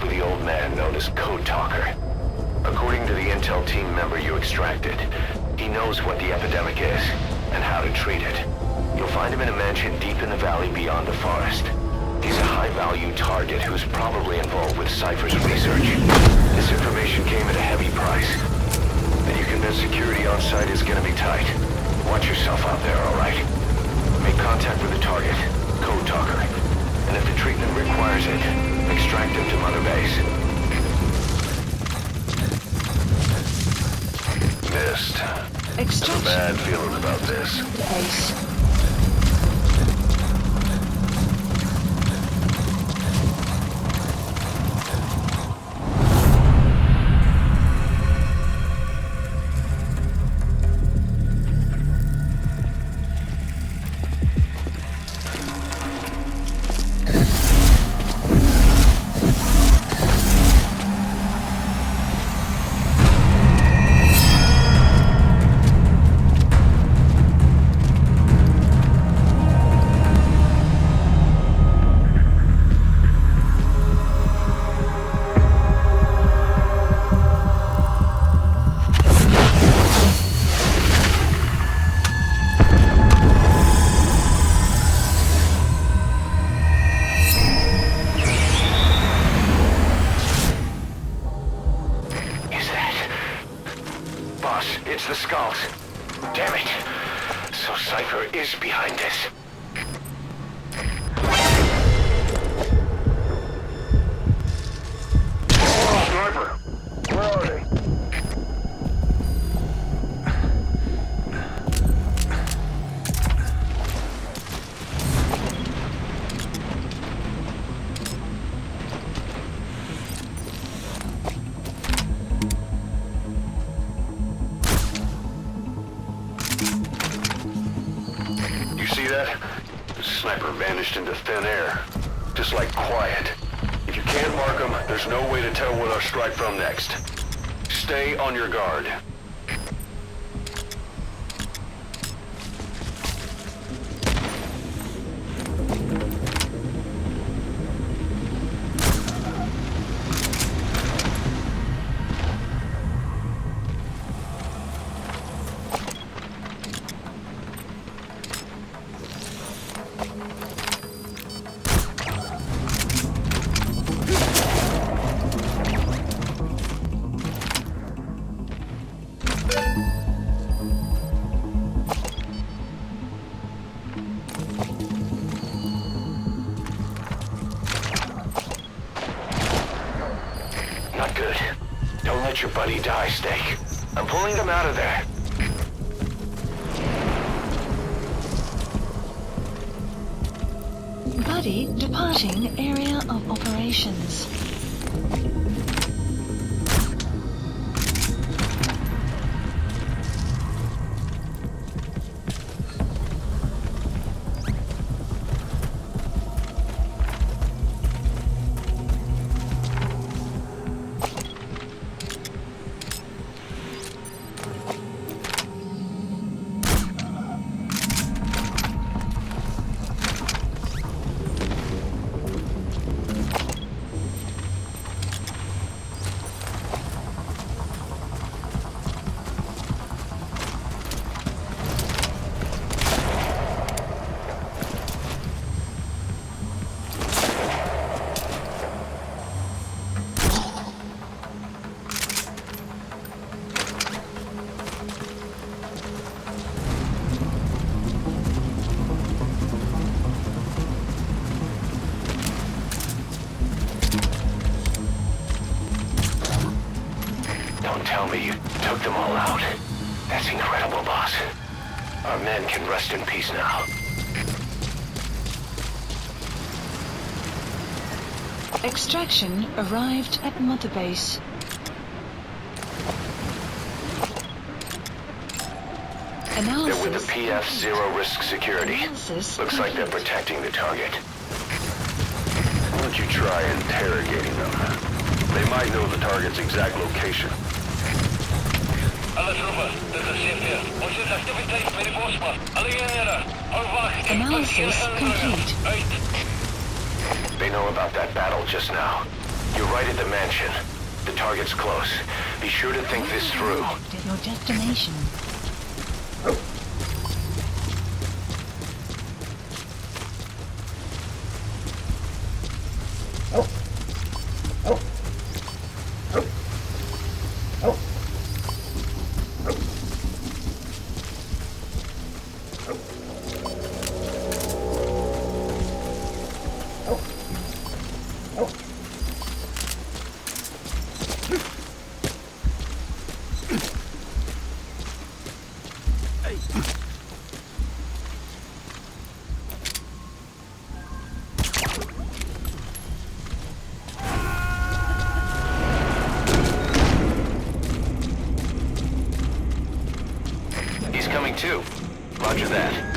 with the old man known as Code Talker. According to the intel team member you extracted, he knows what the epidemic is and how to treat it. You'll find him in a mansion deep in the valley beyond the forest. He's a high-value target who's probably involved with Cypher's research. This information came at a heavy price, and you convince security on site is gonna be tight. Watch yourself out there, all right? Make contact with the target, Code Talker, and if the treatment requires it, extract him to Mother Base. Missed. Extraction. I have a bad feeling about this. Base. It's the skulls. Damn it. So Cypher is behind this. Sniper! Where are they? See that? The sniper vanished into thin air. Just like quiet. If you can't mark them, there's no way to tell where they'll strike from next. Stay on your guard. Not good. Don't let your buddy die, Snake. I'm pulling them out of there. Buddy departing area of operations. Don't tell me you took them all out. That's incredible, boss. Our men can rest in peace now. Extraction arrived at Mother Base. They're with the PF Zero Risk Security. Looks like they're protecting the target. Why don't you try interrogating them? They might know the target's exact location. Analysis complete. They know about that battle just now. You're right at the mansion. The target's close. Be sure to think this through. At your destination. He's coming too. Roger that.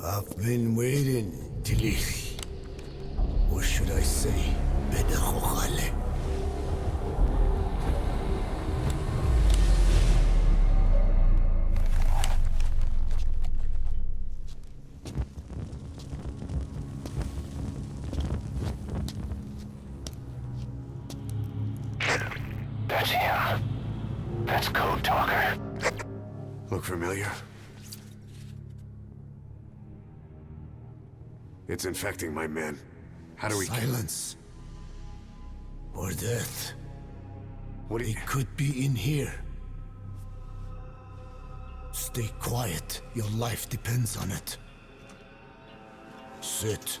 I've been waiting, Tilly. Or should I say, Bedachochale. That's him. That's Code Talker. Look familiar? It's infecting my men. How do we... Silence. Or death. What do you... It could be in here. Stay quiet. Your life depends on it. Sit.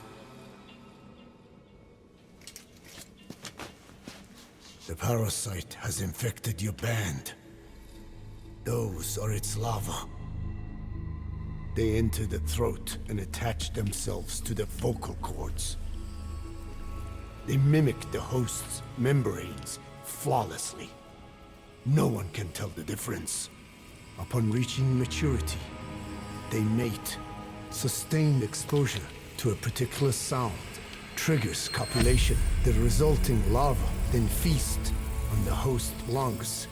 The parasite has infected your band. Those are its larvae. They enter the throat and attach themselves to the vocal cords. They mimic the host's membranes flawlessly. No one can tell the difference. Upon reaching maturity, they mate. Sustained exposure to a particular sound triggers copulation. The resulting larva then feast on the host lungs,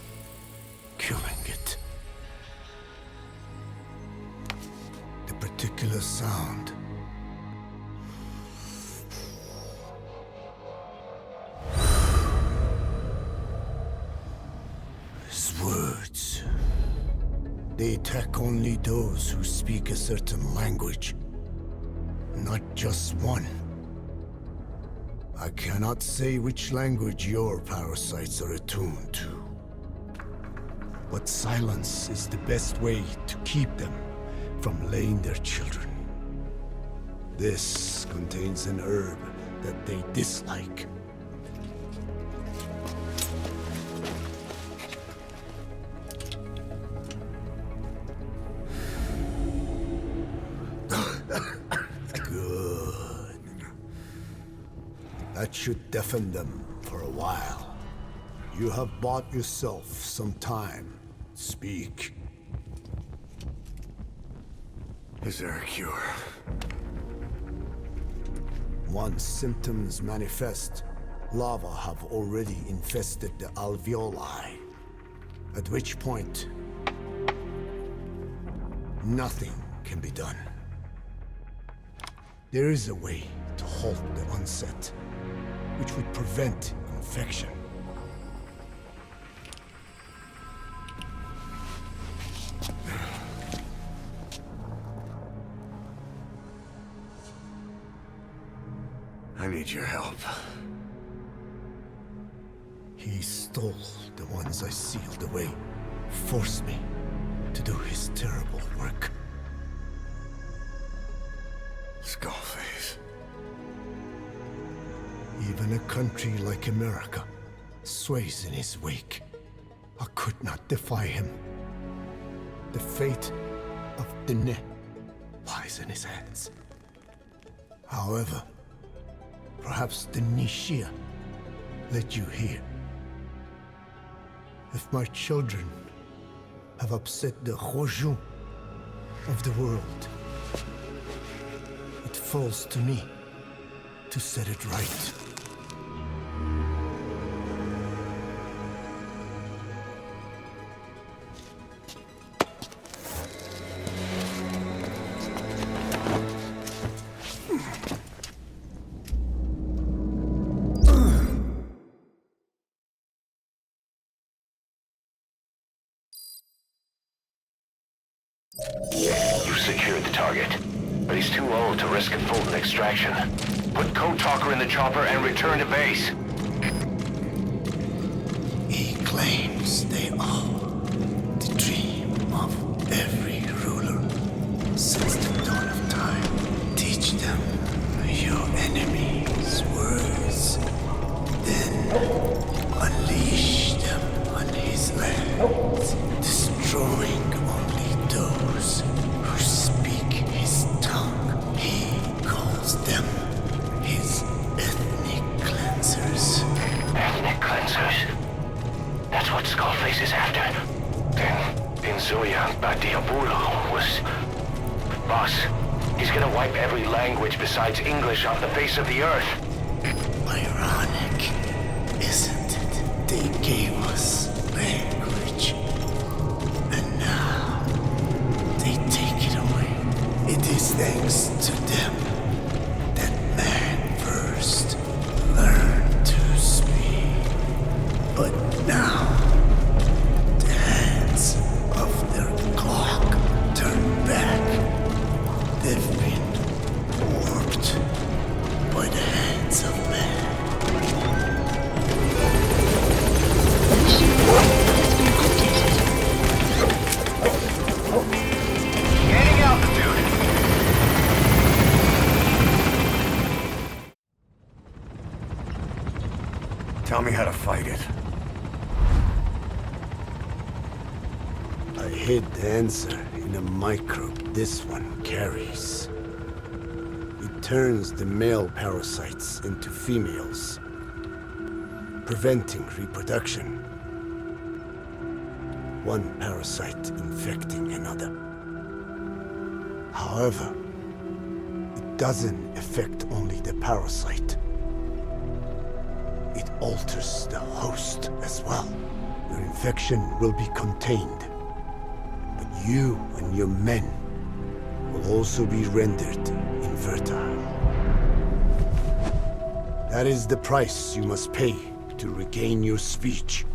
killing it. The particular sound is words. They attack only those who speak a certain language, not just one. I cannot say which language your parasites are attuned to. But silence is the best way to keep them from laying their children. This contains an herb that they dislike. Good. That should deafen them for a while. You have bought yourself some time. Speak. Is there a cure? Once symptoms manifest, larvae have already infested the alveoli. At which point, nothing can be done. There is a way to halt the onset, which would prevent infection. I need your help. He stole the ones I sealed away, forced me to do his terrible work. Skullface. Even a country like America sways in his wake. I could not defy him. The fate of Dine lies in his hands. However, perhaps the Nishia led you here. If my children have upset the Hojun of the world, it falls to me to set it right. You've secured the target, but he's too old to risk a Fulton extraction. Put Code Talker in the chopper and return to base. He claims they are the dream of every ruler since the dawn of time. Teach them your enemy's words, then unleash them on his lands, destroying only those who speak his tongue. He calls them his ethnic cleansers. Ethnic cleansers? That's what Skullface is after. Then Zoya Badiabulu was... Boss, he's gonna wipe every language besides English off the face of the earth. Ironic, isn't it? They gave us language, and now they take it away. It is thanks to them that man first learned to speak. But now, the hands of their clock turn back. They've been warped by the hands of man. Gaining altitude. Tell me how to fight it. I hid the answer in a microbe this one carries. It turns the male parasites into females, preventing reproduction. One parasite infecting another. However, it doesn't affect only the parasite. It alters the host as well. Your infection will be contained, but you and your men will also be rendered infertile. That is the price you must pay to regain your speech.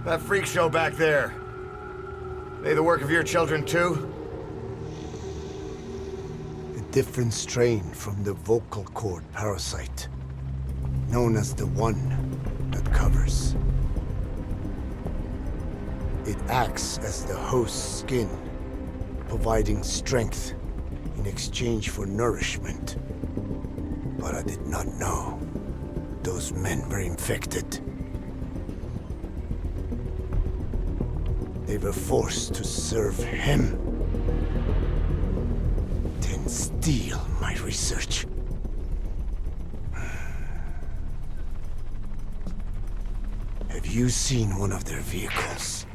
That freak show back there. They the work of your children too? A different strain from the vocal cord parasite, known as the one that covers. It acts as the host's skin, providing strength in exchange for nourishment. But I did not know those men were infected. They were forced to serve him, then steal my research. Have you seen one of their vehicles?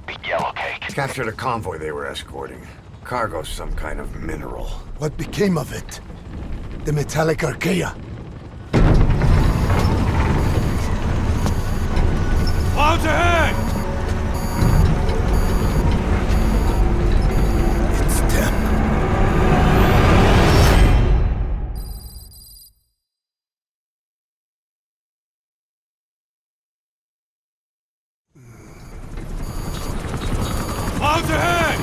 Big yellow cake. Captured a convoy they were escorting. Cargo's some kind of mineral. What became of it? The metallic archaea? Clouds ahead! It's them. Clouds ahead!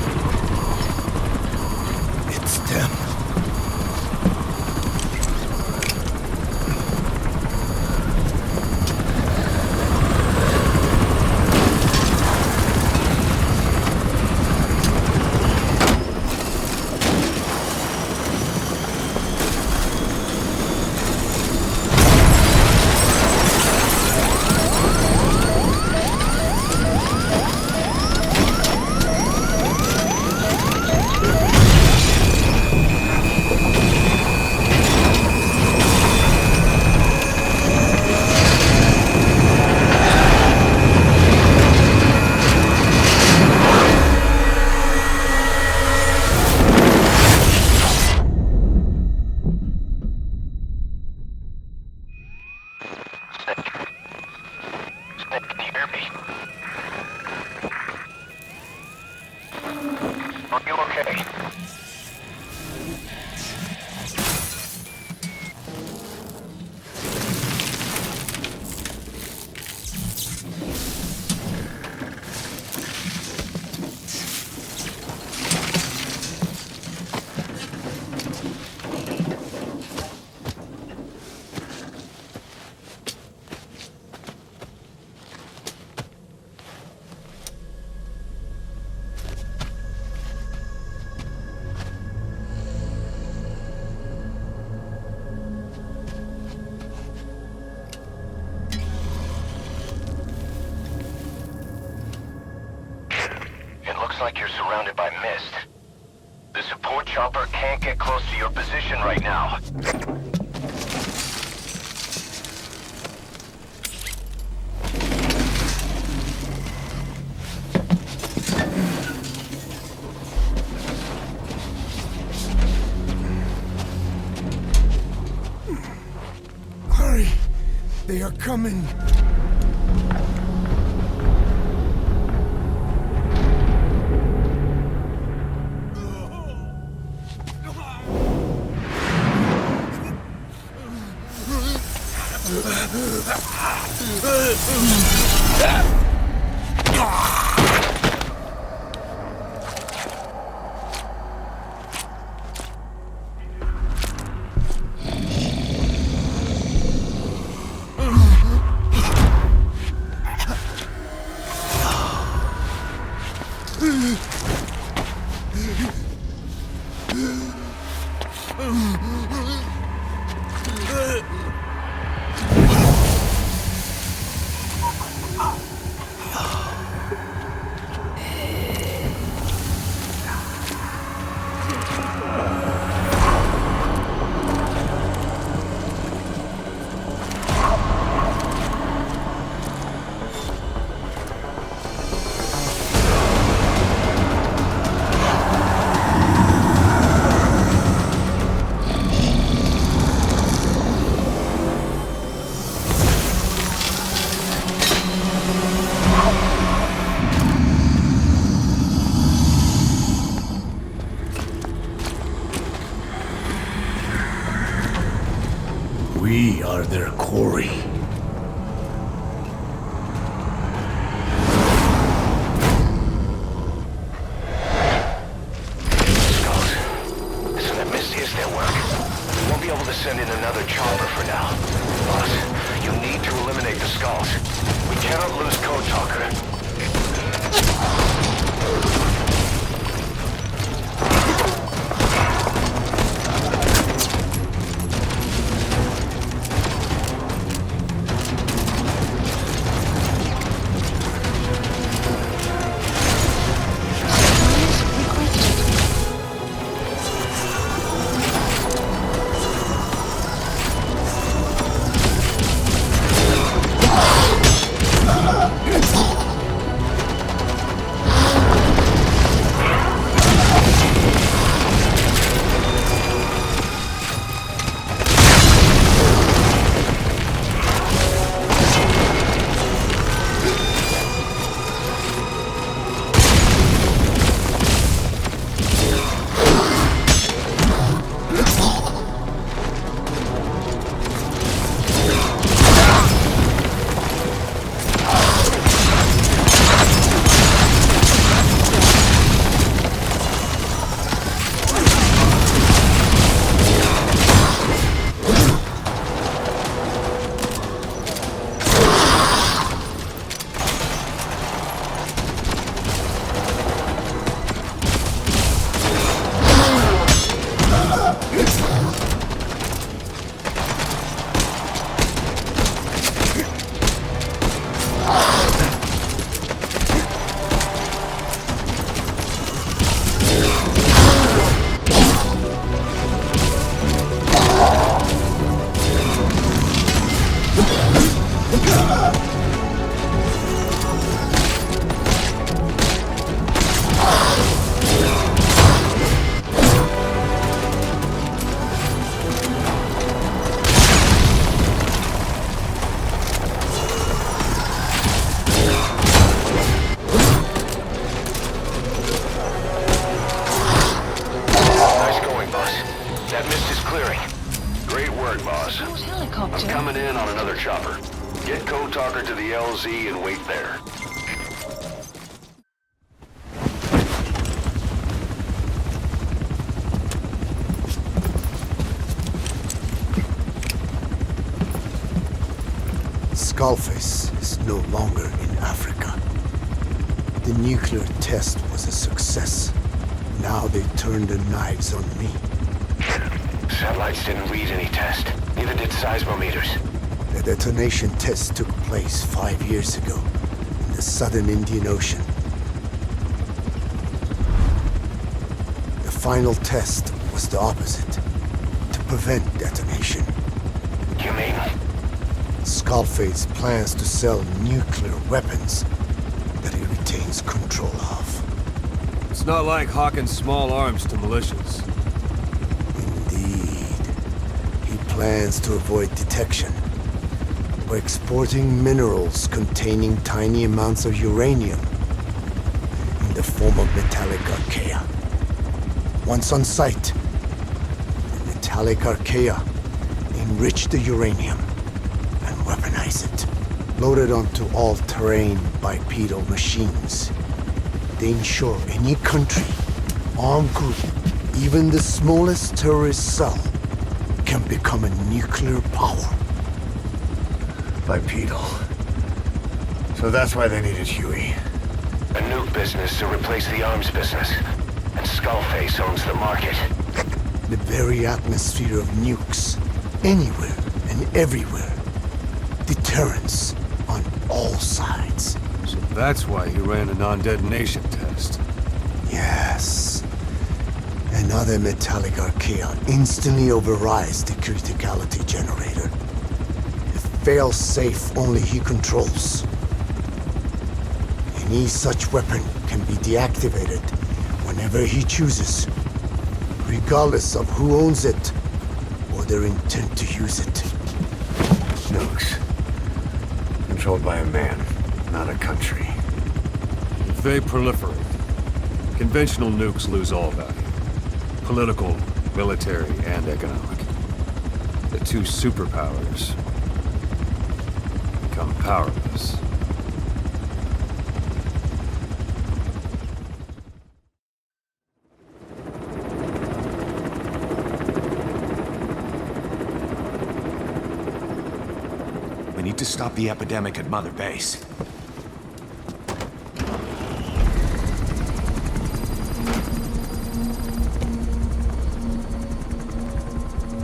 It's them. Looks like you're surrounded by mist. The support chopper can't get close to your position right now. Hurry! They are coming! We are their quarry. Skulls. So that mist is their work. We won't be able to send in another chopper for now. Boss, you need to eliminate the skulls. We cannot lose Code Talker. I'm coming in on another chopper. Get Code Talker to the LZ and wait there. Skullface is no longer in Africa. The nuclear test was a success. Now they turned their knives on me. Satellites didn't read any test. Neither did seismometers. The detonation test took place 5 years ago in the southern Indian Ocean. final test was the opposite. To prevent detonation. You mean? Skullface plans to sell nuclear weapons that he retains control of. It's not like hawking small arms to militias. Indeed. He plans to avoid detection by exporting minerals containing tiny amounts of uranium in the form of metallic archaea. Once on site, the metallic archaea enrich the uranium and weaponize it. Loaded onto all-terrain bipedal machines, they ensure any country, armed group, even the smallest terrorist cell, can become a nuclear power. Bipedal. So that's why they needed Huey. A nuke business to replace the arms business. And Skullface owns the market. The very atmosphere of nukes, anywhere and everywhere. Deterrence on all sides. So that's why he ran a non-detonation test. Yes. Another metallic archaea instantly overrides the criticality generator. A fail-safe only he controls. Any such weapon can be deactivated whenever he chooses, regardless of who owns it or their intent to use it. Nukes. Controlled by a man, not a country. If they proliferate, conventional nukes lose all value. Political, military, and economic. The two superpowers become powerless. We need to stop the epidemic at Mother Base.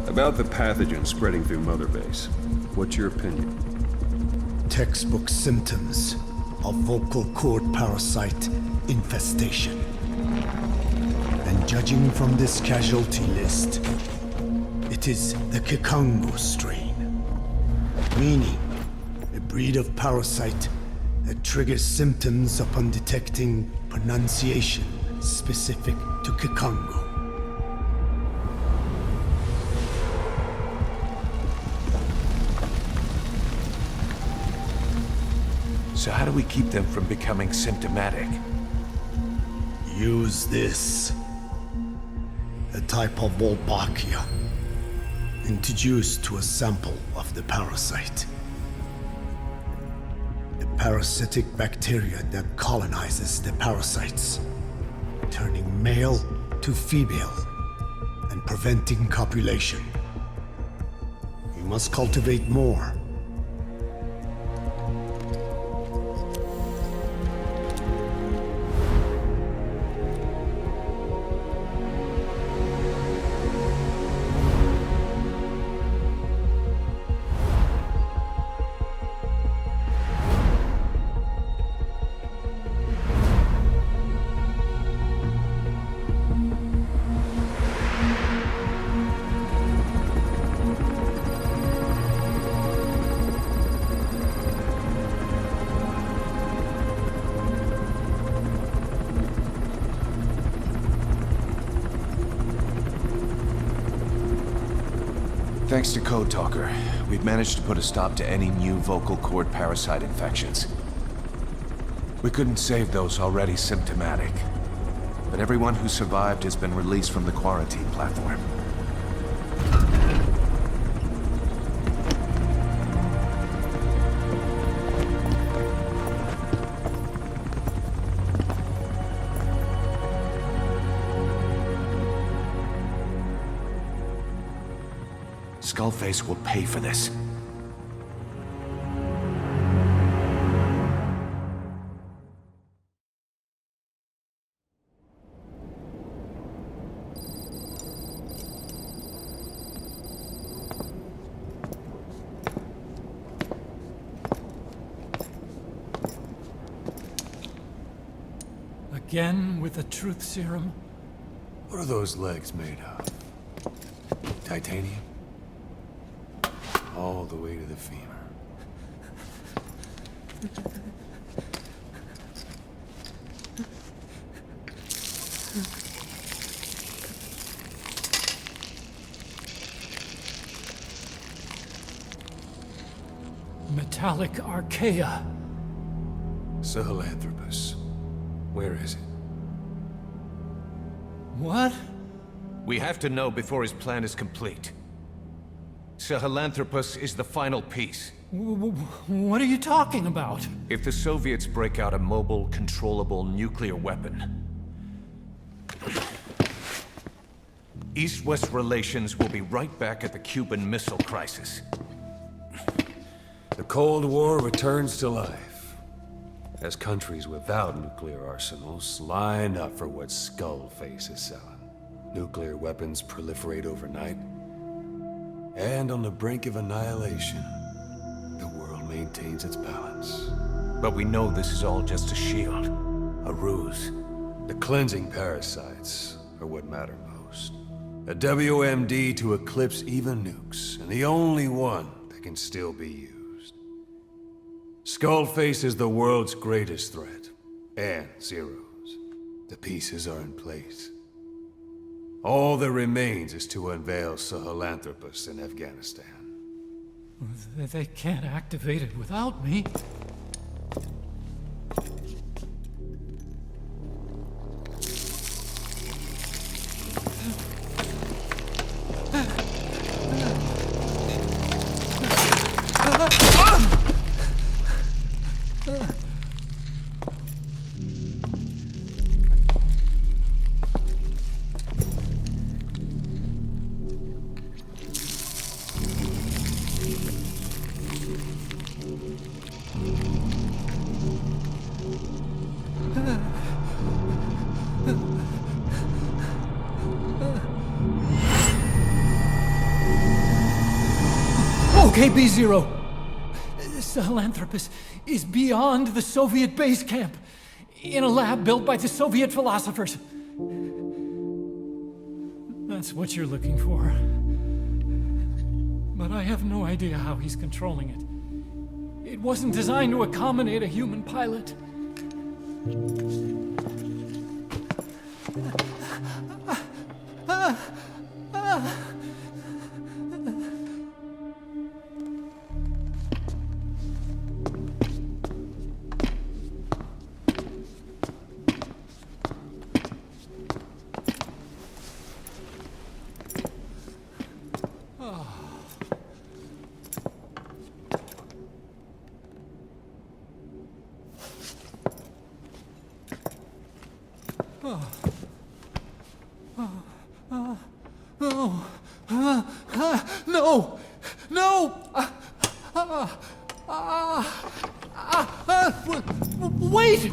About the pathogen spreading through Mother Base, what's your opinion? Textbook symptoms of vocal cord parasite infestation. And judging from this casualty list, it is the Kikongo strain. Meaning, a breed of parasite that triggers symptoms upon detecting pronunciation specific to Kikongo. So how do we keep them from becoming symptomatic? Use this. A type of Wolbachia, introduced to a sample of the parasite. A parasitic bacteria that colonizes the parasites, turning male to female and preventing copulation. You must cultivate more. Thanks to Code Talker, we've managed to put a stop to any new vocal cord parasite infections. We couldn't save those already symptomatic, but everyone who survived has been released from the quarantine platform. Skullface will pay for this. Again with the truth serum? What are those legs made of? Titanium? All the way to the femur. Metallic archaea. Sahelanthropus. Where is it? What? We have to know before his plan is complete. Sahelanthropus is the final piece. What are you talking about? If the Soviets break out a mobile, controllable nuclear weapon, East-West relations will be right back at the Cuban Missile Crisis. The Cold War returns to life, as countries without nuclear arsenals line up for what Skullface is selling. Nuclear weapons proliferate overnight, and on the brink of annihilation, the world maintains its balance. But we know this is all just a shield, a ruse. The cleansing parasites are what matter most. A WMD to eclipse even nukes, and the only one that can still be used. Skullface is the world's greatest threat, and Zero's. The pieces are in place. All that remains is to unveil Sahelanthropus in Afghanistan. They can't activate it without me. Okay, B-Zero. Sahelanthropus is beyond the Soviet base camp, in a lab built by the Soviet philosophers. That's what you're looking for. But I have no idea how he's controlling it. It wasn't designed to accommodate a human pilot. No! No! Wait!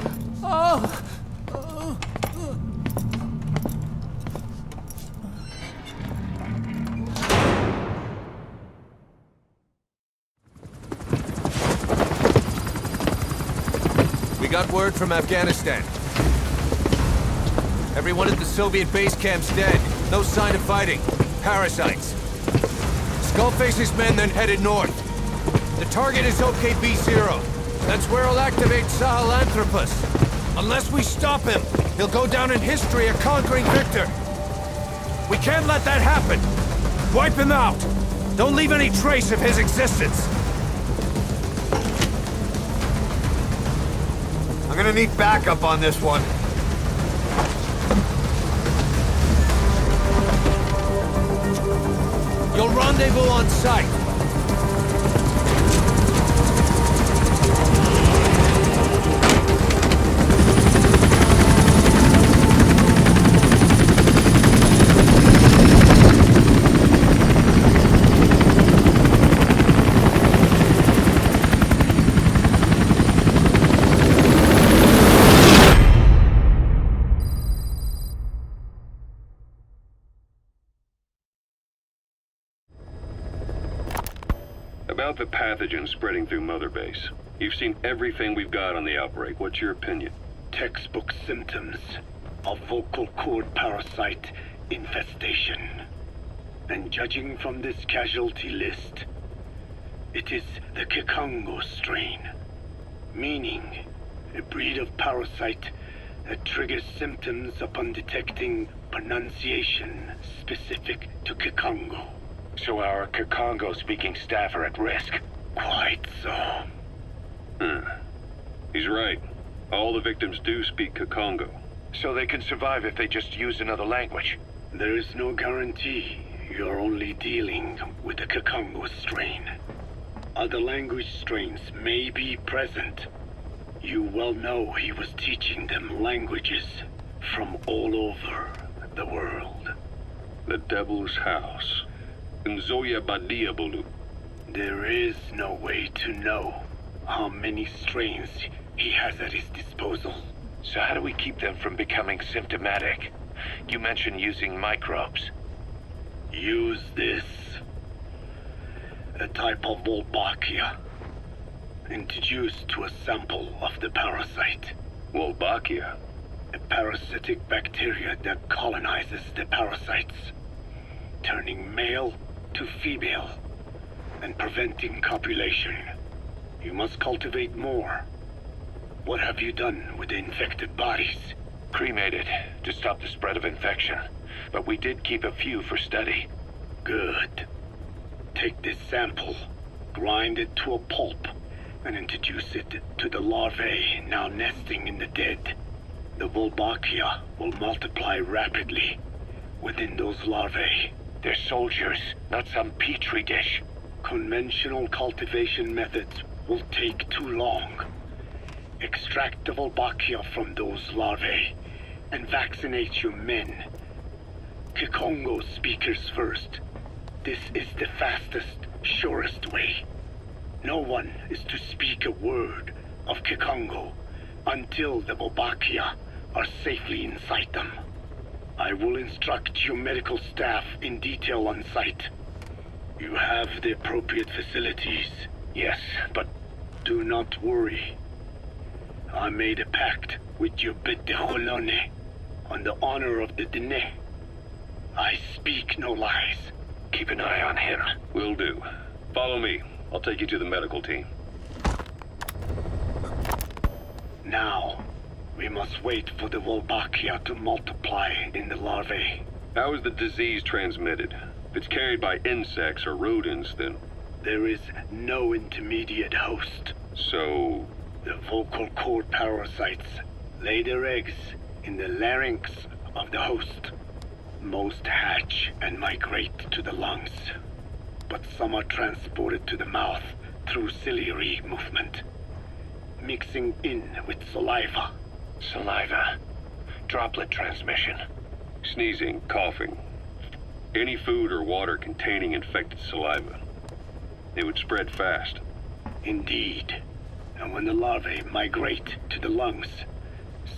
We got word from Afghanistan. Everyone at the Soviet base camp's dead. No sign of fighting. Parasites. Skullface's men then headed north. The target is OKB-0. That's where he'll activate Sahelanthropus. Unless we stop him, he'll go down in history a conquering victor. We can't let that happen. Wipe him out. Don't leave any trace of his existence. I'm gonna need backup on this one. You'll rendezvous on site. About the pathogen spreading through Mother Base. You've seen everything we've got on the outbreak. What's your opinion? Textbook symptoms. a vocal cord parasite infestation. And judging from this casualty list, it is the Kikongo strain, meaning a breed of parasite that triggers symptoms upon detecting pronunciation specific to Kikongo. So our Kikongo-speaking staff are at risk. Quite so. He's right. All the victims do speak Kikongo. So they can survive if they just use another language. There is no guarantee. You're only dealing with the Kikongo strain. Other language strains may be present. You well know he was teaching them languages from all over the world. The Devil's House. Nzoya Badia Bulu. There is no way to know how many strains he has at his disposal. So how do we keep them from becoming symptomatic? You mentioned using microbes. Use this. A type of Wolbachia. Introduced to a sample of the parasite. Wolbachia. A parasitic bacteria that colonizes the parasites, turning male to female and preventing copulation. You must cultivate more. What have you done with the infected bodies? Cremated to stop the spread of infection, but we did keep a few for study. Good. Take this sample, grind it to a pulp, and introduce it to the larvae now nesting in the dead. The Wolbachia will multiply rapidly within those larvae. They're soldiers, not some petri dish. Conventional cultivation methods will take too long. Extract the Wolbachia from those larvae and vaccinate your men. Kikongo speakers first. This is the fastest, surest way. No one is to speak a word of Kikongo until the Wolbachia are safely inside them. I will instruct your medical staff in detail on site. You have the appropriate facilities. Yes, but do not worry. I made a pact with your bit de Holone on the honor of the Dene. I speak no lies. keep an eye on him. Will do. Follow me. I'll take you to the medical team. Now, we must wait for the Wolbachia to multiply in the larvae. How is the disease transmitted? If it's carried by insects or rodents, then... There is no intermediate host. So... The vocal cord parasites lay their eggs in the larynx of the host. Most hatch and migrate to the lungs, but some are transported to the mouth through ciliary movement, mixing in with saliva. Saliva. Droplet transmission. Sneezing, coughing. Any food or water containing infected saliva. It would spread fast. Indeed. And when the larvae migrate to the lungs,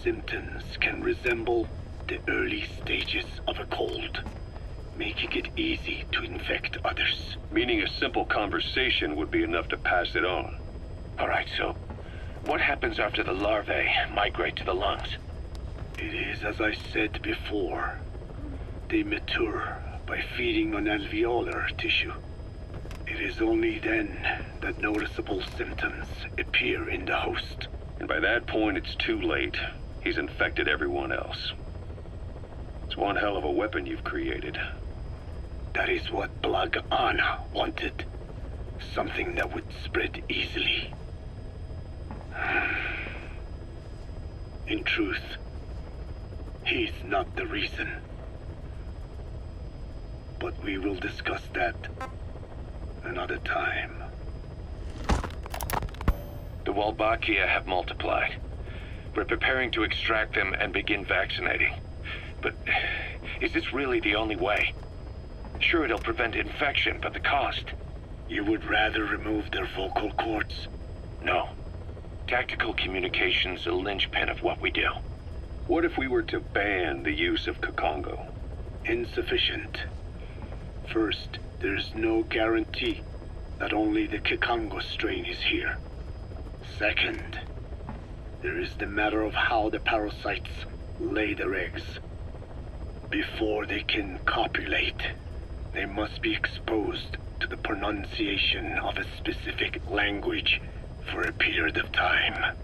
symptoms can resemble the early stages of a cold, making it easy to infect others. Meaning a simple conversation would be enough to pass it on. Alright, so what happens after the larvae migrate to the lungs? It is as I said before. They mature by feeding on alveolar tissue. It is only then that noticeable symptoms appear in the host. And by that point, it's too late. He's infected everyone else. It's one hell of a weapon you've created. That is what Blag Anna wanted. Something that would spread easily. In truth, he's not the reason. But we will discuss that another time. The Wolbachia have multiplied. We're preparing to extract them and begin vaccinating. But is this really the only way? Sure, it'll prevent infection, but the cost? You would rather remove their vocal cords? No. Tactical communication's the linchpin of what we do. What if we were to ban the use of Kikongo? Insufficient. First, there's no guarantee that only the Kikongo strain is here. Second, there is the matter of how the parasites lay their eggs. Before they can copulate, they must be exposed to the pronunciation of a specific language for a period of time,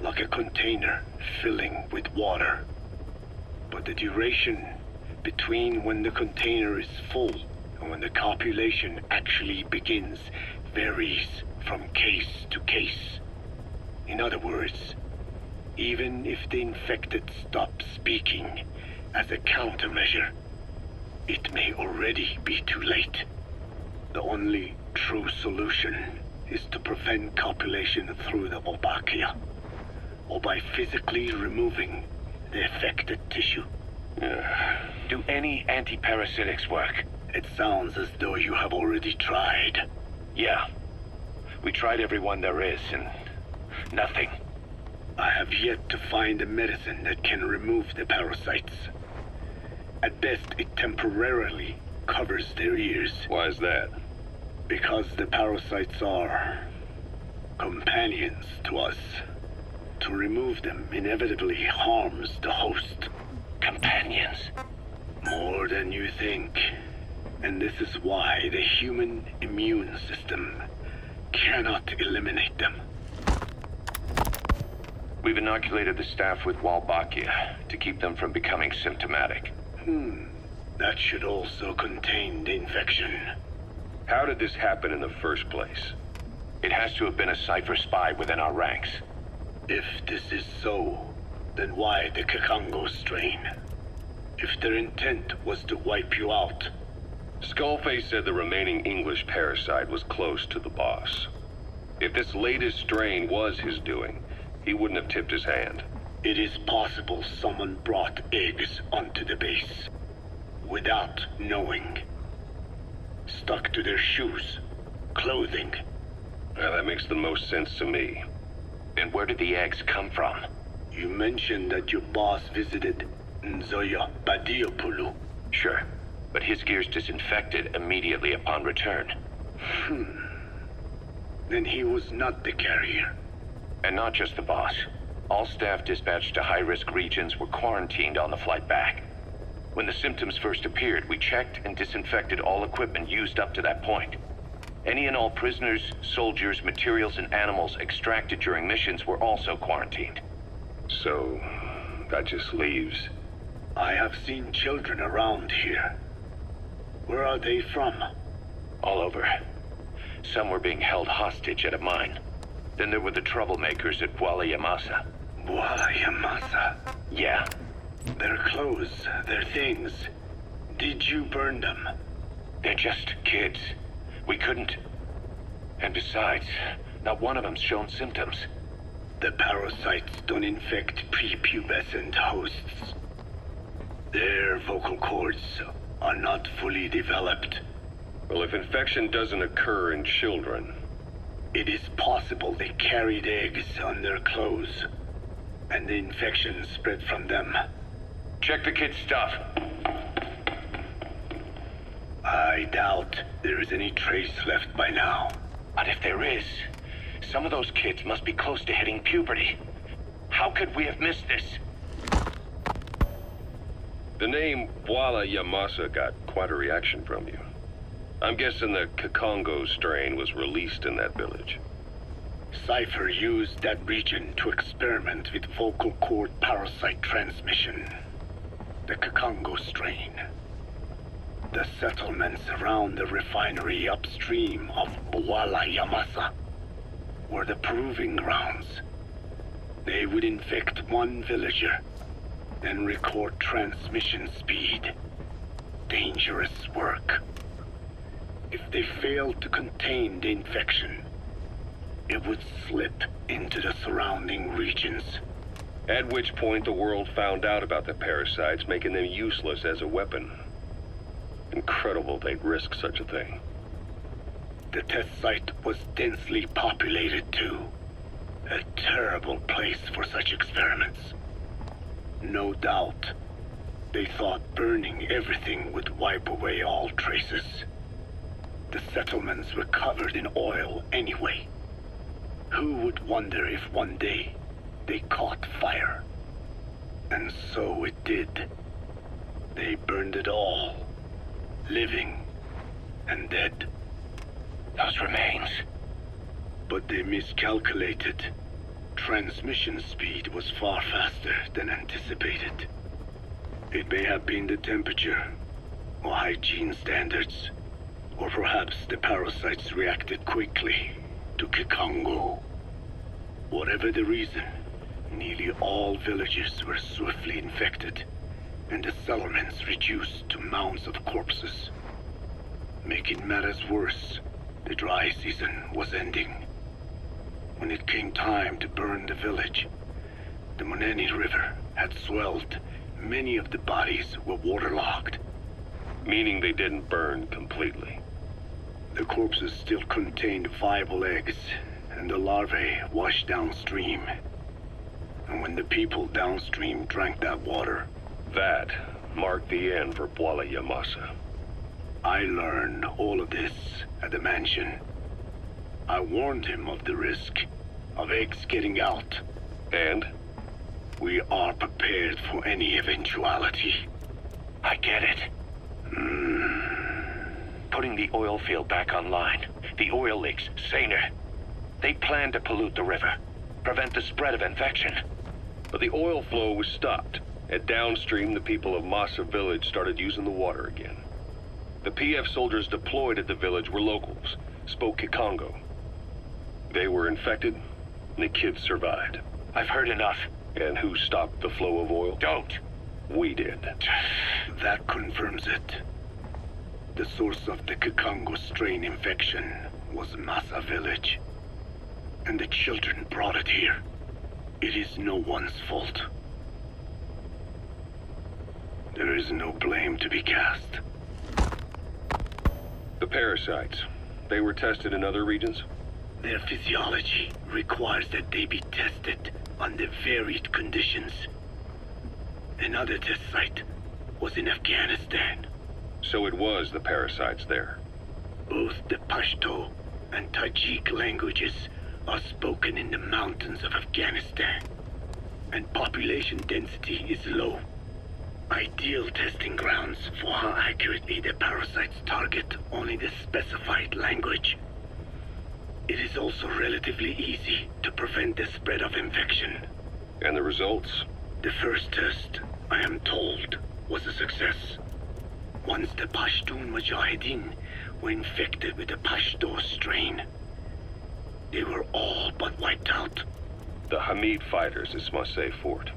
like a container filling with water. But the duration between when the container is full and when the copulation actually begins varies from case to case. In other words, even if the infected stop speaking as a countermeasure, it may already be too late. The only true solution is to prevent copulation through the Wolbachia, or by physically removing the affected tissue. Do any anti-parasitics work? It sounds as though you have already tried. Yeah. We tried every one there is, and nothing. I have yet to find a medicine that can remove the parasites. At best, it temporarily covers their ears. Why is that? Because the parasites are companions to us. To remove them inevitably harms the host. Companions? More than you think. And this is why the human immune system cannot eliminate them. We've inoculated the staff with Wolbachia to keep them from becoming symptomatic. That should also contain the infection. How did this happen in the first place? It has to have been a Cypher spy within our ranks. If this is so, then why the Kakongo strain? If their intent was to wipe you out. Skullface said the remaining English parasite was close to the boss. If this latest strain was his doing, he wouldn't have tipped his hand. It is possible someone brought eggs onto the base without knowing. Stuck to their shoes, clothing. Well, that makes the most sense to me. And where did the eggs come from? You mentioned that your boss visited Nzoya Badiopulu. Sure, but his gear's disinfected immediately upon return. Then he was not the carrier. And not just the boss. All staff dispatched to high-risk regions were quarantined on the flight back. When the symptoms first appeared, we checked and disinfected all equipment used up to that point. Any and all prisoners, soldiers, materials, and animals extracted during missions were also quarantined. So, that just leaves... I have seen children around here. Where are they from? All over. Some were being held hostage at a mine. Then there were the troublemakers at Bwala Yamasa. Bwala Yamasa? Yeah. Their clothes, their things. Did you burn them? They're just kids. We couldn't. And besides, not one of them's shown symptoms. The parasites don't infect prepubescent hosts. Their vocal cords are not fully developed. Well, if infection doesn't occur in children... It is possible they carried eggs on their clothes, and the infection spread from them. Check the kid's stuff. I doubt there is any trace left by now. But if there is, some of those kids must be close to hitting puberty. How could we have missed this? The name Bwala Yamasa got quite a reaction from you. I'm guessing the Kakongo strain was released in that village. Cypher used that region to experiment with vocal cord parasite transmission. The Kakongo strain. The settlements around the refinery upstream of Bwala Yamasa were the proving grounds. They would infect one villager, then record transmission speed. Dangerous work. If they failed to contain the infection, it would slip into the surrounding regions. At which point the world found out about the parasites, making them useless as a weapon. Incredible they'd risk such a thing. The test site was densely populated too. A terrible place for such experiments. No doubt, they thought burning everything would wipe away all traces. The settlements were covered in oil anyway. Who would wonder if one day they caught fire? And so it did. They burned it all. Living and dead. Those remains. But they miscalculated. Transmission speed was far faster than anticipated. It may have been the temperature, or hygiene standards, or perhaps the parasites reacted quickly to Kikongo. Whatever the reason, nearly all villages were swiftly infected, and the settlements reduced to mounds of corpses. Making matters worse, the dry season was ending. When it came time to burn the village, the Moneni River had swelled. Many of the bodies were waterlogged. Meaning they didn't burn completely. The corpses still contained viable eggs, and the larvae washed downstream. And when the people downstream drank that water, That marked the end for Bwala Yamasa. I learned all of this at the mansion. I warned him of the risk of eggs getting out. And? We are prepared for any eventuality. I get it. Putting the oil field back online. The oil leaks, saner. They plan to pollute the river. Prevent the spread of infection. But the oil flow was stopped. And downstream, the people of Masa village started using the water again. The PF soldiers deployed at the village were locals, spoke Kikongo. They were infected, and the kids survived. I've heard enough. And who stopped the flow of oil? Don't. We did. That confirms it. The source of the Kikongo strain infection was Masa village. And the children brought it here. It is no one's fault. There is no blame to be cast. The parasites, they were tested in other regions? Their physiology requires that they be tested under varied conditions. Another test site was in Afghanistan. So it was the parasites there. Both the Pashto and Tajik languages are spoken in the mountains of Afghanistan, and population density is low. Ideal testing grounds for how accurately the parasites target only the specified language. It is also relatively easy to prevent the spread of infection. And the results? The first test, I am told, was a success. Once the Pashtun Mujahideen were infected with the Pashto strain, they were all but wiped out. The Hamid fighters at Smasei Fort.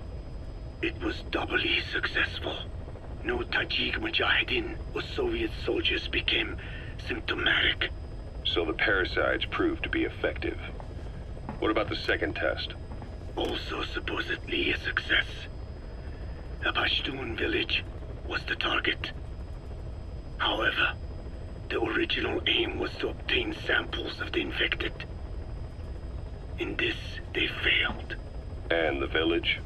It was doubly successful. No Tajik Mujahideen or Soviet soldiers became symptomatic. So the parasites proved to be effective. What about the second test? Also supposedly a success. A Pashtun village was the target. However, the original aim was to obtain samples of the infected. In this, they failed. And the village?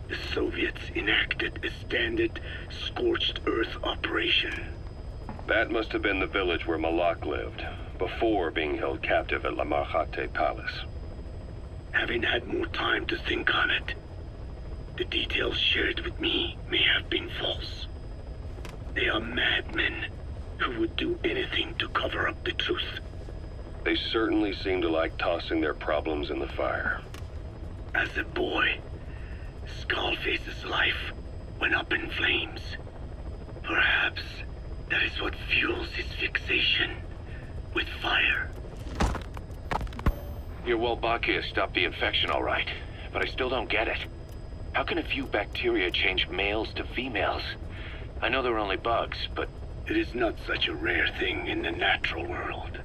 The Soviets enacted a standard scorched earth operation. That must have been the village where Malak lived, before being held captive at La Marjate Palace. Having had more time to think on it, the details shared with me may have been false. They are madmen who would do anything to cover up the truth. They certainly seem to like tossing their problems in the fire. As a boy, Skullface's life went up in flames. Perhaps that is what fuels his fixation with fire. Your Wolbachia stopped the infection all right, but I still don't get it. How can a few bacteria change males to females? I know they're only bugs, but... It is not such a rare thing in the natural world.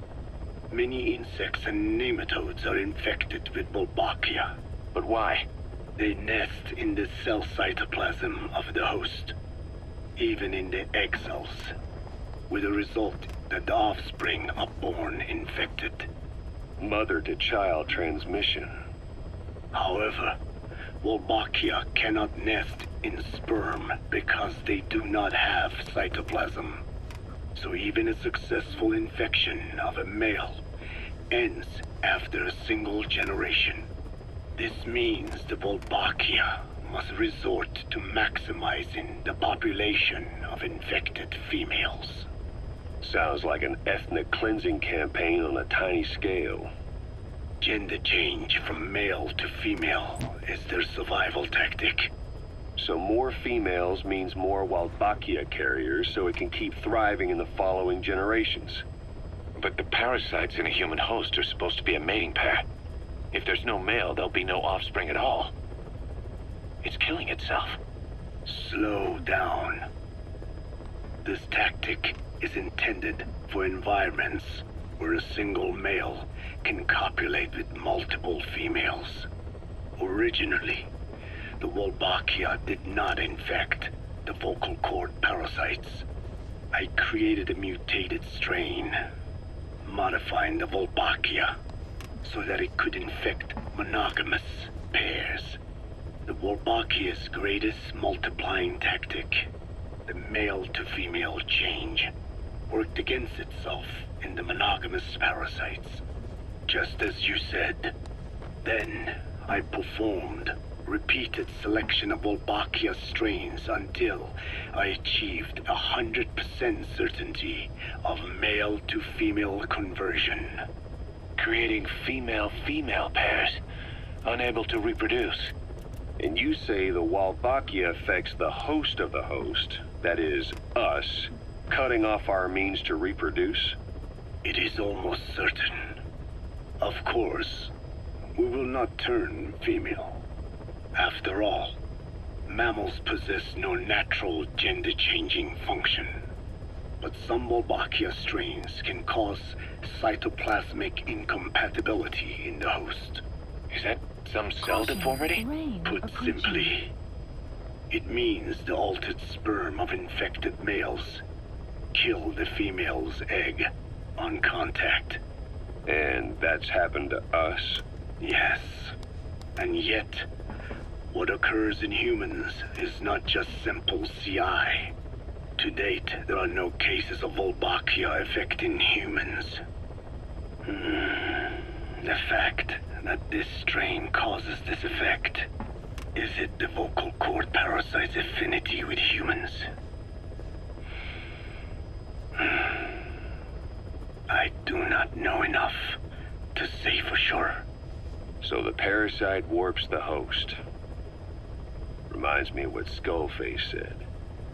Many insects and nematodes are infected with Wolbachia. But why? They nest in the cell cytoplasm of the host, even in the egg cells, with the result that the offspring are born infected. Mother-to-child transmission. However, Wolbachia cannot nest in sperm because they do not have cytoplasm. So even a successful infection of a male ends after a single generation. This means the Wolbachia must resort to maximizing the population of infected females. Sounds like an ethnic cleansing campaign on a tiny scale. Gender change from male to female is their survival tactic. So more females means more Wolbachia carriers, so it can keep thriving in the following generations. But the parasites in a human host are supposed to be a mating pair. If there's no male, there'll be no offspring at all. It's killing itself. Slow down. This tactic is intended for environments where a single male can copulate with multiple females. Originally, the Wolbachia did not infect the vocal cord parasites. I created a mutated strain, modifying the Wolbachia so that it could infect monogamous pairs. The Wolbachia's greatest multiplying tactic, the male-to-female change, worked against itself in the monogamous parasites, just as you said. Then I performed repeated selection of Wolbachia strains until I achieved 100% certainty of male-to-female conversion. Creating female-female pairs, unable to reproduce. And you say the Wolbachia affects the host of the host, that is, us, cutting off our means to reproduce? It is almost certain. Of course, we will not turn female. After all, mammals possess no natural gender-changing function. But some Wolbachia strains can cause cytoplasmic incompatibility in the host. Is that some cell deformity? Put simply, it means the altered sperm of infected males kill the female's egg on contact. And that's happened to us? Yes. And yet, what occurs in humans is not just simple CI. To date, there are no cases of Wolbachia affecting humans. The fact that this strain causes this effect, is it the vocal cord parasite's affinity with humans? I do not know enough to say for sure. So the parasite warps the host. Reminds me of what Skullface said.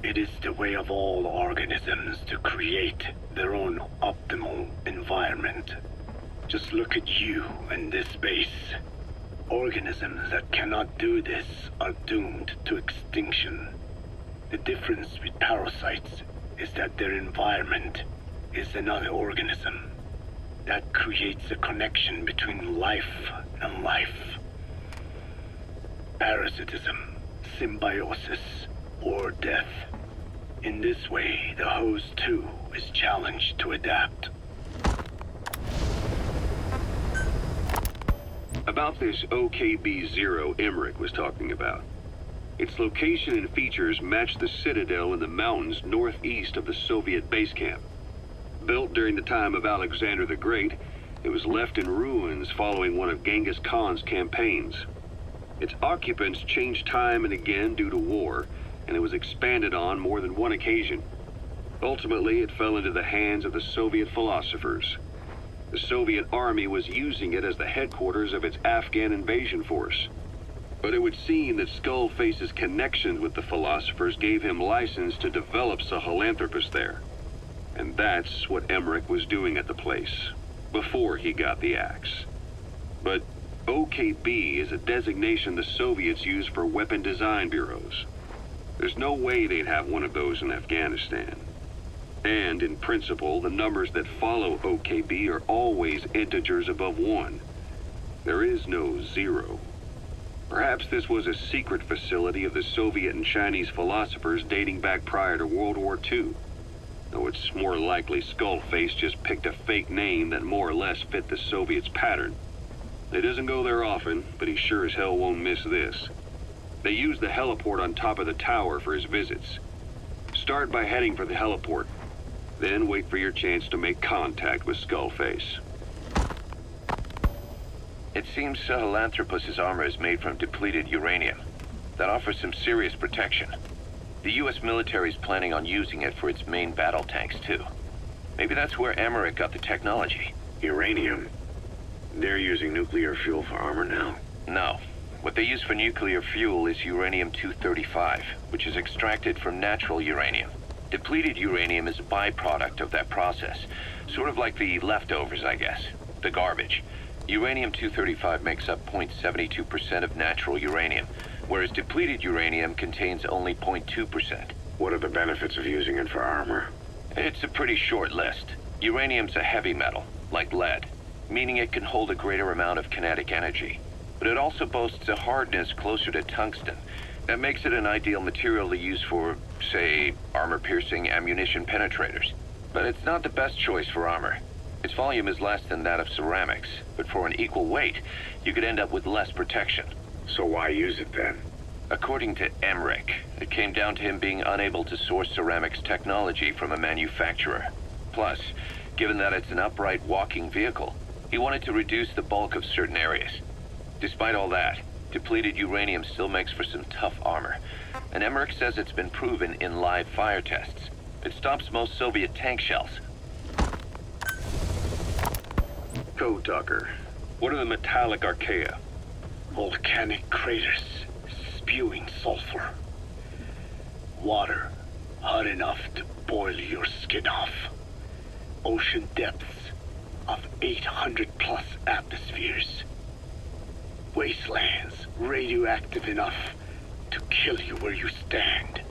It is the way of all organisms to create their own optimal environment. Just look at you and this base. Organisms that cannot do this are doomed to extinction. The difference with parasites is that their environment is another organism. That creates a connection between life and life. Parasitism, symbiosis, or death. In this way, the host too is challenged to adapt. About this OKB-0 Emmerich was talking about. Its location and features match the citadel in the mountains northeast of the Soviet base camp. Built during the time of Alexander the Great, it was left in ruins following one of Genghis Khan's campaigns. Its occupants changed time and again due to war, and it was expanded on more than one occasion. Ultimately, it fell into the hands of the Soviet philosophers. The Soviet army was using it as the headquarters of its Afghan invasion force. But it would seem that Skullface's connections with the philosophers gave him license to develop Sahelanthropus there. And that's what Emmerich was doing at the place, before he got the axe. But OKB is a designation the Soviets use for weapon design bureaus. There's no way they'd have one of those in Afghanistan. And in principle, the numbers that follow OKB are always integers above 1. There is no 0. Perhaps this was a secret facility of the Soviet and Chinese philosophers dating back prior to World War II. Though it's more likely Skullface just picked a fake name that more or less fit the Soviets' pattern. He doesn't go there often, but he sure as hell won't miss this. They use the heliport on top of the tower for his visits. Start by heading for the heliport. Then wait for your chance to make contact with Skullface. It seems Sahelanthropus's armor is made from depleted uranium. that offers some serious protection. The US military is planning on using it for its main battle tanks, too. Maybe that's where Emmerich got the technology. Uranium. They're using nuclear fuel for armor now? No. What they use for nuclear fuel is uranium-235, which is extracted from natural uranium. Depleted uranium is a byproduct of that process. Sort of like the leftovers, I guess. The garbage. Uranium-235 makes up 0.72% of natural uranium, whereas depleted uranium contains only 0.2%. What are the benefits of using it for armor? It's a pretty short list. Uranium's a heavy metal, like lead, meaning it can hold a greater amount of kinetic energy. But it also boasts a hardness closer to tungsten. That makes it an ideal material to use for, say, armor-piercing ammunition penetrators. But it's not the best choice for armor. Its volume is less than that of ceramics, but for an equal weight, you could end up with less protection. So why use it then? According to Emmerich, it came down to him being unable to source ceramics technology from a manufacturer. Plus, given that it's an upright walking vehicle, he wanted to reduce the bulk of certain areas. Despite all that, depleted uranium still makes for some tough armor, and Emmerich says it's been proven in live fire tests. It stops most Soviet tank shells. Code Talker, what are the metallic archaea? Volcanic craters spewing sulfur. Water hot enough to boil your skin off. Ocean depths of 800 plus atmospheres. Wastelands radioactive enough to kill you where you stand.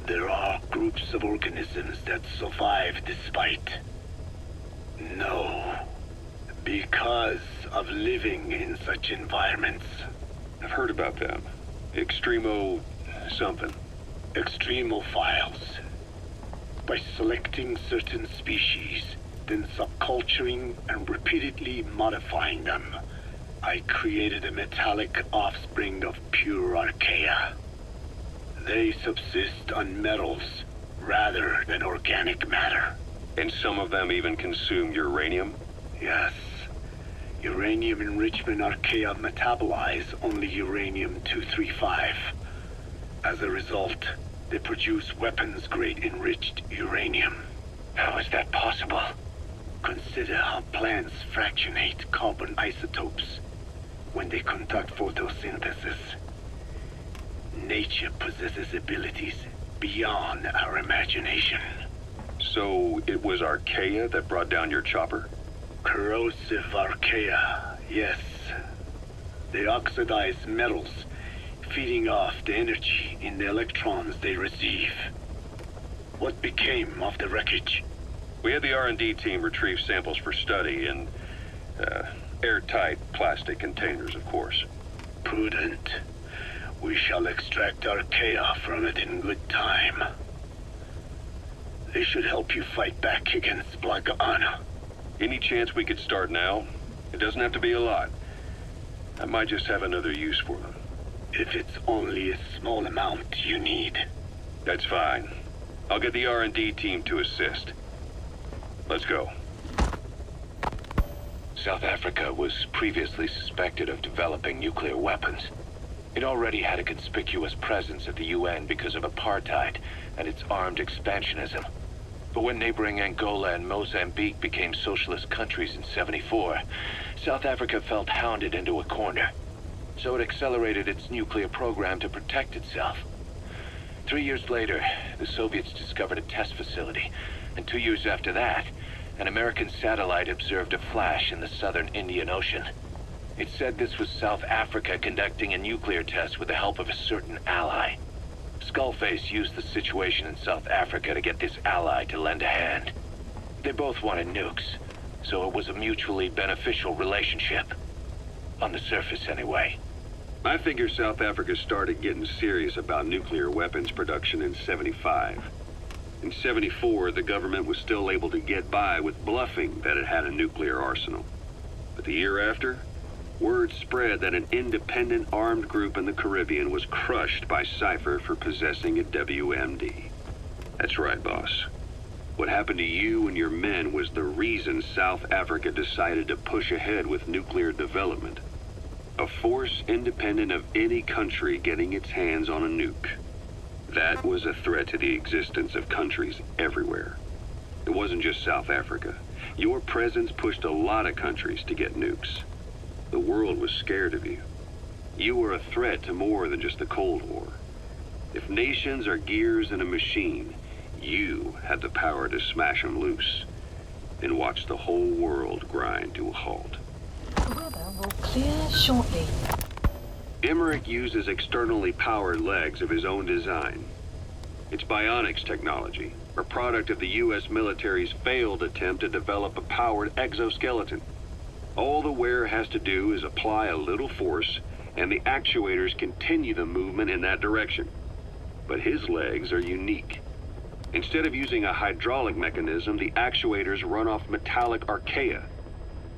There are groups of organisms that survive despite. No. Because of living in such environments. I've heard about them. Extremo... something. Extremophiles. By selecting certain species, then subculturing and repeatedly modifying them, I created a metallic offspring of pure archaea. They subsist on metals rather than organic matter. And some of them even consume uranium? Yes. Uranium enrichment archaea metabolize only uranium-235. As a result, they produce weapons-grade enriched uranium. How is that possible? Consider how plants fractionate carbon isotopes when they conduct photosynthesis. Nature possesses abilities beyond our imagination. So it was archaea that brought down your chopper? Corrosive archaea, yes. They oxidize metals, feeding off the energy in the electrons they receive. What became of the wreckage? We had the R&D team retrieve samples for study in airtight plastic containers, of course. Prudent. We shall extract archaea from it in good time. They should help you fight back against Blagana. Any chance we could start now? It doesn't have to be a lot. I might just have another use for them. If it's only a small amount you need. That's fine. I'll get the R&D team to assist. Let's go. South Africa was previously suspected of developing nuclear weapons. It already had a conspicuous presence at the UN because of apartheid and its armed expansionism. But when neighboring Angola and Mozambique became socialist countries in '74, South Africa felt hounded into a corner. So it accelerated its nuclear program to protect itself. 3 years later, the Soviets discovered a test facility, and 2 years after that, an American satellite observed a flash in the southern Indian Ocean. It said this was South Africa conducting a nuclear test with the help of a certain ally. Skullface used the situation in South Africa to get this ally to lend a hand. They both wanted nukes, so it was a mutually beneficial relationship. On the surface, anyway. I figure South Africa started getting serious about nuclear weapons production in '75. In '74, the government was still able to get by with bluffing that it had a nuclear arsenal. But the year after, word spread that an independent armed group in the Caribbean was crushed by Cypher for possessing a WMD. That's right, boss. What happened to you and your men was the reason South Africa decided to push ahead with nuclear development. A force independent of any country getting its hands on a nuke. That was a threat to the existence of countries everywhere. It wasn't just South Africa. Your presence pushed a lot of countries to get nukes. The world was scared of you. You were a threat to more than just the Cold War. If nations are gears in a machine, you had the power to smash them loose and watch the whole world grind to a halt. The weather will clear shortly. Emmerich uses externally powered legs of his own design. It's bionics technology, a product of the U.S. military's failed attempt to develop a powered exoskeleton. All the wearer has to do is apply a little force, and the actuators continue the movement in that direction. But his legs are unique. Instead of using a hydraulic mechanism, the actuators run off metallic archaea.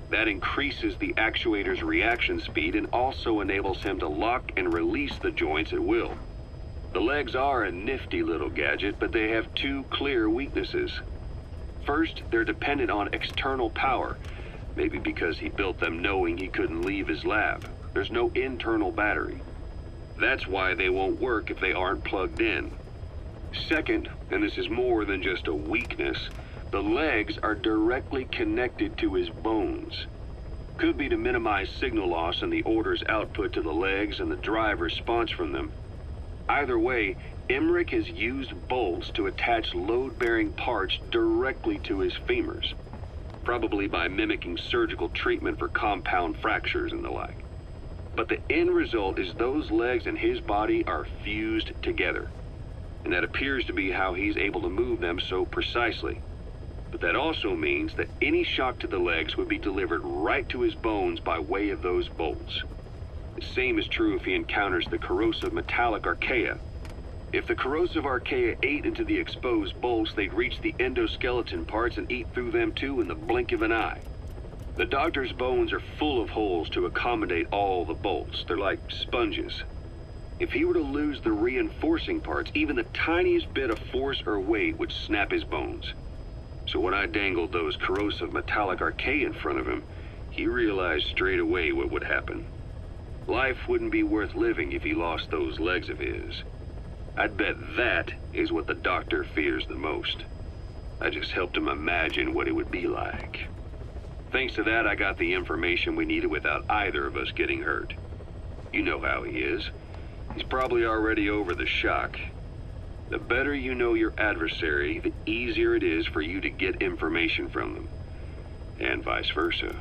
That increases the actuator's reaction speed and also enables him to lock and release the joints at will. The legs are a nifty little gadget, but they have two clear weaknesses. First, they're dependent on external power, maybe because he built them knowing he couldn't leave his lab. There's no internal battery. That's why they won't work if they aren't plugged in. Second, and this is more than just a weakness, the legs are directly connected to his bones. Could be to minimize signal loss and the orders output to the legs and the drive response from them. Either way, Emmerich has used bolts to attach load-bearing parts directly to his femurs, probably by mimicking surgical treatment for compound fractures and the like. But the end result is those legs and his body are fused together, and that appears to be how he's able to move them so precisely. But that also means that any shock to the legs would be delivered right to his bones by way of those bolts. The same is true if he encounters the corrosive metallic archaea. If the corrosive archaea ate into the exposed bolts, they'd reach the endoskeleton parts and eat through them too in the blink of an eye. The doctor's bones are full of holes to accommodate all the bolts. They're like sponges. If he were to lose the reinforcing parts, even the tiniest bit of force or weight would snap his bones. So when I dangled those corrosive metallic archaea in front of him, he realized straight away what would happen. Life wouldn't be worth living if he lost those legs of his. I'd bet that is what the doctor fears the most. I just helped him imagine what it would be like. Thanks to that, I got the information we needed without either of us getting hurt. You know how he is. He's probably already over the shock. The better you know your adversary, the easier it is for you to get information from them. And vice versa.